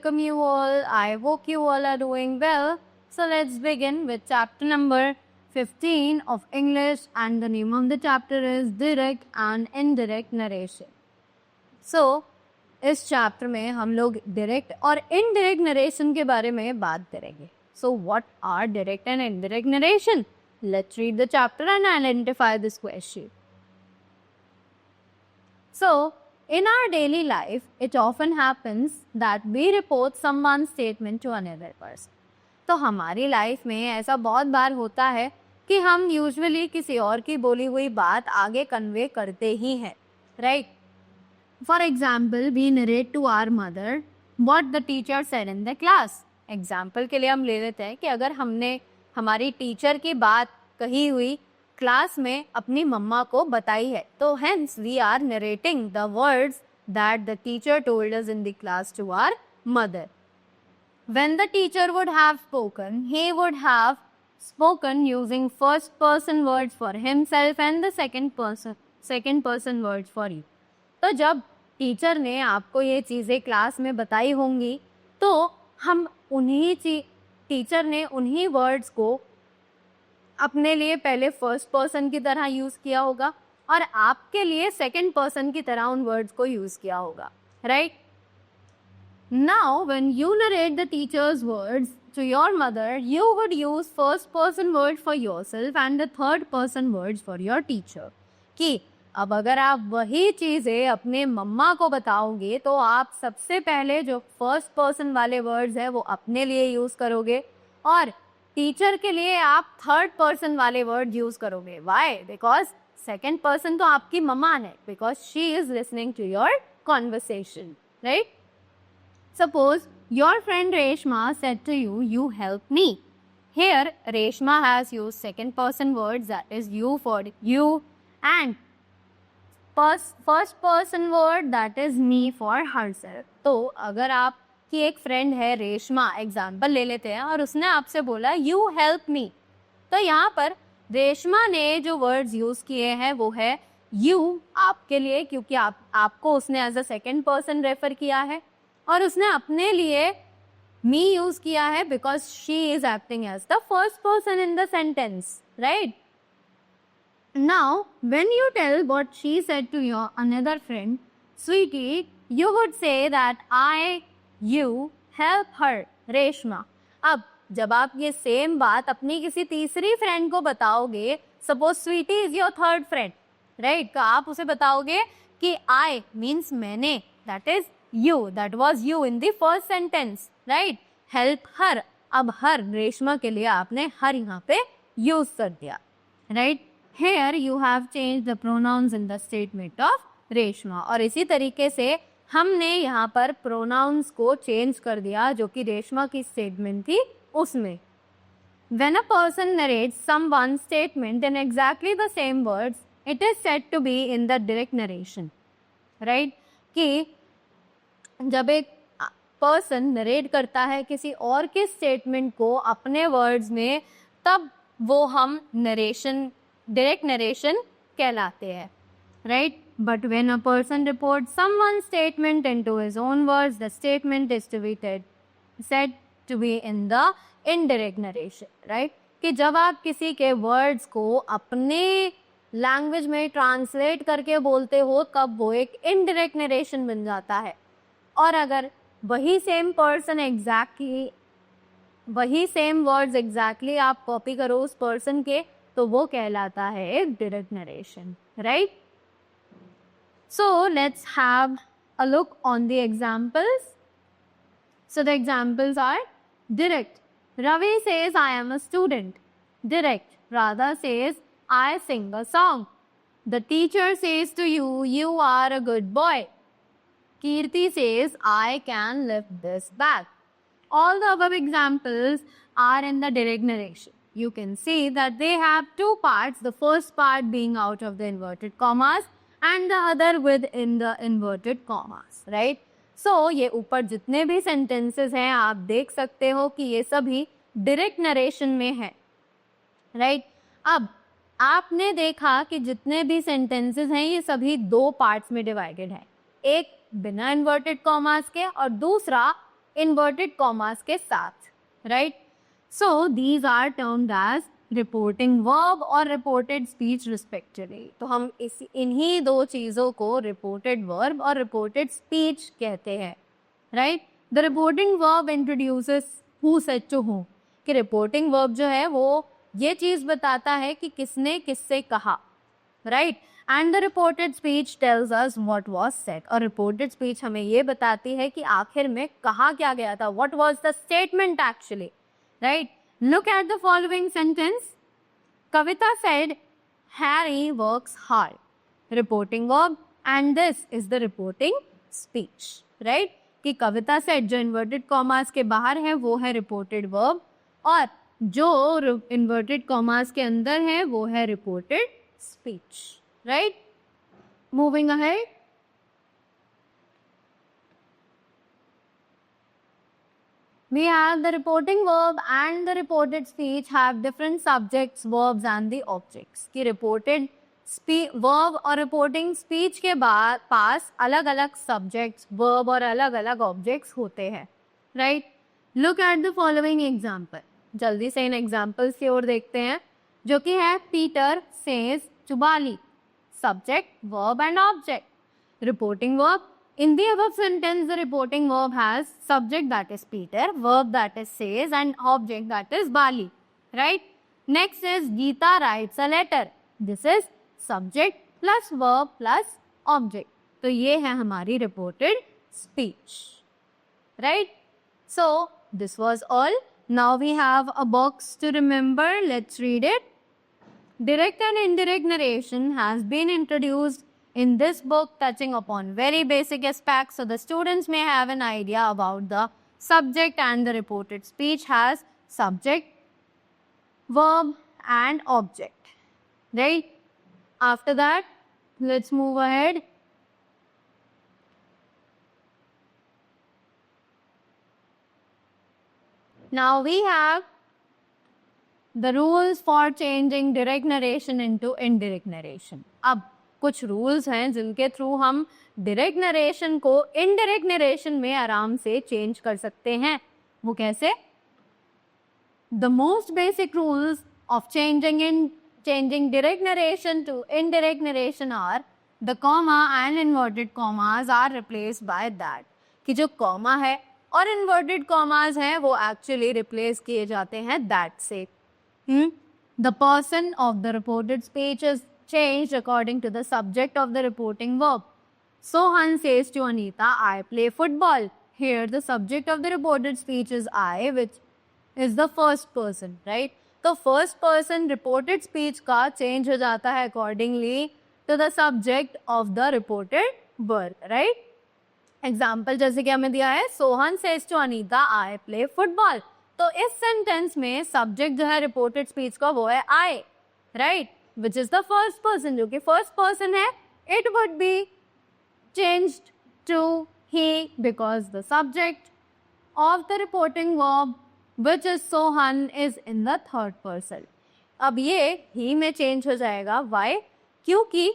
welcome you all. I hope you all are doing well. So let's begin with chapter number 15 of English, and the name of the chapter is Direct and Indirect Narration. So इस chapter में हम लोग direct और indirect narration के बारे में बात करेंगे. So what are direct and indirect narration? Let's read the chapter and identify this question. So in our daily life, it often happens that we report someone's statement to another person. तो हमारी life में ऐसा बहुत बार होता है कि हम usually किसी और की बोली हुई बात आगे कन्वे करते ही हैं, right? For example, we narrate to our mother what the teacher said in the class. Example के लिए हम ले लेते हैं कि अगर हमने हमारी टीचर की बात कही हुई क्लास में अपनी मम्मा को बताई है, तो hence we are narrating the words that the teacher told us in the class to our mother. When the teacher would have spoken, he would have spoken using first person words for himself and the second person words for you. तो जब teacher ने आपको ये चीज़ें class में बताई होंगी, तो हम टीचर ने उन्हीं वर्ड्स को अपने लिए पहले फर्स्ट पर्सन की तरह यूज़ किया होगा और आपके लिए सेकंड पर्सन की तरह उन वर्ड्स को यूज़ किया होगा, right? Now, when you narrate the teacher's words to your mother, you would use first person word for yourself and the third person words for your teacher. कि अब अगर आप वही चीज़ें अपने मम्मा को बताओगे तो आप सबसे पहले जो फर्स्ट पर्सन वाले वर्ड्स है वो अपने लिए यूज़ करोगे और टीचर के लिए आप थर्ड पर्सन वाले वर्ड यूज़ करोगे. वाई? बिकॉज सेकेंड पर्सन तो आपकी मम्मा है, because she is listening to your conversation, right? Suppose your friend Reshma said to you, you help me. Here, Reshma has used second person words, that is you for you, and first person word, that is me for herself. तो अगर आपकी एक friend है Reshma, example ले लेते हैं, और उसने आपसे बोला यू हेल्प मी, तो यहाँ पर रेशमा ने जो वर्ड्स यूज़ किए हैं वो है यू आपके लिए, क्योंकि आपको उसने as a second person refer किया है, और उसने अपने लिए मी यूज किया है because she is acting as the first person in the sentence, right? Now when you tell what she said to your another friend, Sweety, you would say that I you help her Reshma. अब जब आप ये same बात अपनी किसी तीसरी friend को बताओगे, suppose Sweety is your third friend, right? तो आप उसे बताओगे कि आई मीन्स मैंने, that is you, that was you in the first sentence, right? Help her. अब हर रेशमा के लिए आपने हर यहाँ पे यूज कर दिया, right? Here you have changed the pronouns in the statement of Reshma. और इसी तरीके से हमने यहाँ पर pronouns को चेंज कर दिया जो कि रेशमा की स्टेटमेंट थी उसमें. When a person narrates someone's statement in exactly the same words, it is said to be in the direct narration, right? कि जब एक पर्सन नरेट करता है किसी और के स्टेटमेंट को अपने वर्ड्स में, तब वो हम नरेशन, डायरेक्ट नरेशन कहलाते हैं, right? But when a person report someone statement into his own words, the statement is to be said to be in the indirect narration, right? कि जब आप किसी के वर्ड्स को अपने लैंग्वेज में ट्रांसलेट करके बोलते हो, तब वो एक इनडायरेक्ट नरेशन बन जाता है. और अगर वही सेम पर्सन एग्जैक्टली, वही सेम वर्ड्स एग्जैक्टली आप कॉपी करो उस पर्सन के, तो वो कहलाता है एक direct narration, right? So let's have a look on the examples. So the examples are direct. Ravi says I am a student. Direct. Radha says I sing a song. The teacher says to you, you are a good boy. Kirti says, I can lift this bag. All the above examples are in the direct narration. You can see that they have two parts, the first part being out of the inverted commas and the other within the inverted commas, right? So, ये ऊपर जितने भी sentences हैं आप देख सकते हो कि ये सभी direct narration में है, right? अब आपने देखा कि जितने भी sentences हैं ये सभी दो parts में divided है. एक बिना इन्वर्टेड कॉमास के और दूसरा इन्वर्टेड कॉमास के साथ, right? So these are termed as reporting verb और रिपोर्टेड स्पीच रिस्पेक्टिवली। तो हम इन्हीं दो चीज़ों को रिपोर्टेड वर्ब और रिपोर्टेड स्पीच कहते हैं, right? The reporting verb introduces who said to who, कि रिपोर्टिंग वर्ब जो है वो ये चीज़ बताता है कि किसने किससे कहा, right? And the reported speech tells us what was said, और रिपोर्टेड स्पीच हमें ये बताती है कि आखिर में कहा क्या गया था, what was the statement actually, right? Look at the following sentence. Kavita said, Harry works hard. Reporting verb, and this is the reporting speech, right? कि कविता said जो inverted commas के बाहर है वो है reported verb, और जो inverted commas के अंदर है वो है reported speech, right? Moving ahead. We have the reporting verb and the reported speech have different subjects, verbs and the objects. कि reported verb और reporting speech के बाद पास अलग अलग subjects, verb और अलग अलग objects होते हैं, right? Look at the following example. जल्दी से इन examples की ओर देखते हैं, जो कि है Peter says to Bali. Subject, verb and object. Reporting verb. In the above sentence, the reporting verb has subject, that is Peter, verb, that is says, and object, that is Bali, right? Next is Geeta writes a letter. This is subject plus verb plus object. तो ये है हमारी reported speech, right? So this was all. Now we have a box to remember. Let's read it. Direct and indirect narration has been introduced in this book, touching upon very basic aspects, so the students may have an idea about the subject, and the reported speech has subject, verb and object, right? After that, let's move ahead. Now we have the rules for changing direct narration into indirect narration. अब कुछ rules हैं जिनके through हम direct narration को indirect narration में आराम से change कर सकते हैं। वो कैसे? The most basic rules of changing direct narration to indirect narration are the comma and inverted commas are replaced by that, कि जो कॉमा है और इन्वर्टेड कॉमास हैं वो एक्चुअली रिप्लेस किए जाते हैं दैट से। The person of the reported speech is changed according to the subject of the reporting verb. Sohan says to Anita, I play football. Here the subject of the reported speech is I, which is the first person, right? तो first person reported speech का change हो जाता है accordingly to the subject of the reported verb, right? Example जैसे कि हमें दिया है, Sohan says to Anita, I play football. तो इस sentence में subject जो है reported speech का वो है I, right? Which is the first person, जो कि first person है, it would be changed to he because the subject of the reporting verb, which is Sohan, is in the third person. अब ये he में change हो जाएगा, why? क्योंकि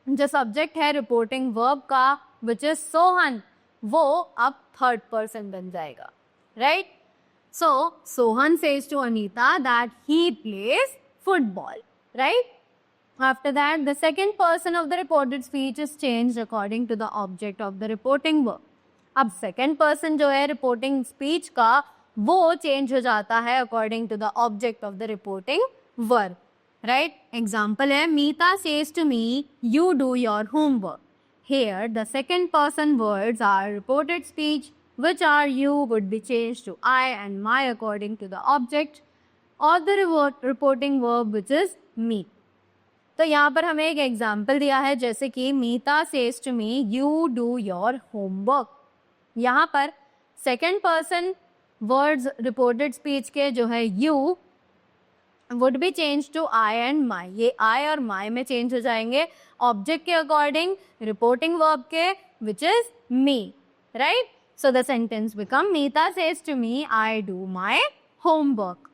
जो subject है reporting verb का, which is Sohan, वो अब third person बन जाएगा, right? So Sohan says to Anita that he plays football. Right? After that, the second person of the reported speech is changed according to the object of the reporting verb. अब second person जो है reporting speech का वो change हो जाता है according to the object of the reporting verb. Right? Example है, Meeta says to me, you do your homework. Here, the second person words are reported speech, which are you would be changed to I and my according to the object of the reporting verb, which is me. तो यहाँ पर हमें एक example दिया है, जैसे कि Meeta says to me you do your homework. यहाँ पर second person words reported speech के जो है you would be change to I and my, ये आई और माई में चेंज हो जाएंगे ऑब्जेक्ट के अकॉर्डिंग रिपोर्टिंग वर्ब के, which is me, right? So the sentence become Meeta says to me I do my homework.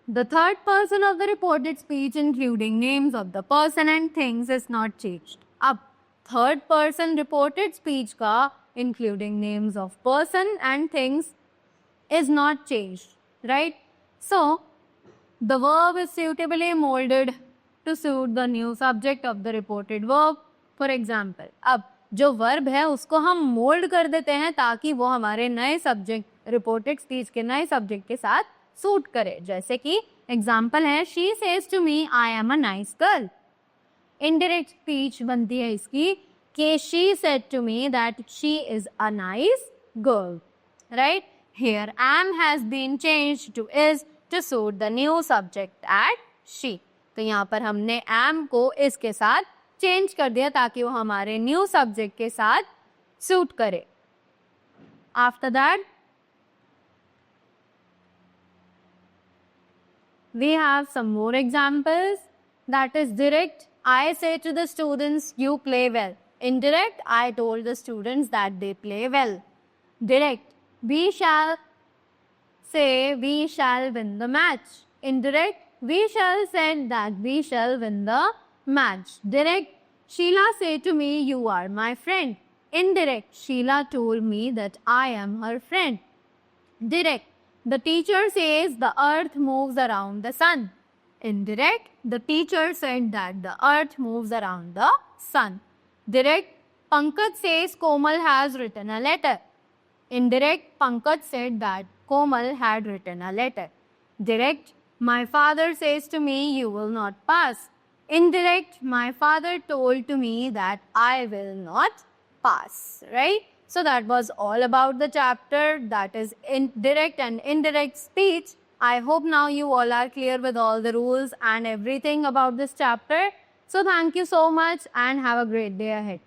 The third person of the reported speech, including names of the person and things, is not changed. अब third person reported speech का including names of person and things, is not changed, right? So, the verb is suitably molded to suit the new subject of the reported verb. For example, अब जो verb है उसको हम mold कर देते हैं ताकि वो हमारे नए subject reported speech के नए subject के साथ suit करे. जैसे कि example है, she says to me, I am a nice girl. Indirect speech बनती है इसकी कि she said to me that she is a nice girl, right? Here am has been changed to is to suit the new subject at she. तो यहाँ पर हमने am को is के साथ change कर दिया ताकि वो हमारे new subject के साथ suit करे. After that, we have some more examples. That is direct. I say to the students, you play well. Indirect, I told the students that they play well. Direct, we shall say we shall win the match. Indirect, we shall say that we shall win the match. Direct, Sheila say to me, you are my friend. Indirect, Sheila told me that I am her friend. Direct, the teacher says the earth moves around the sun. Indirect, the teacher said that the earth moves around the sun. Direct, Pankaj says Komal has written a letter. Indirect, Pankaj said that Komal had written a letter. Direct, my father says to me, you will not pass. Indirect, my father told to me that I will not pass, right? So that was all about the chapter, that is direct and indirect speech. I hope now you all are clear with all the rules and everything about this chapter. So thank you so much and have a great day ahead.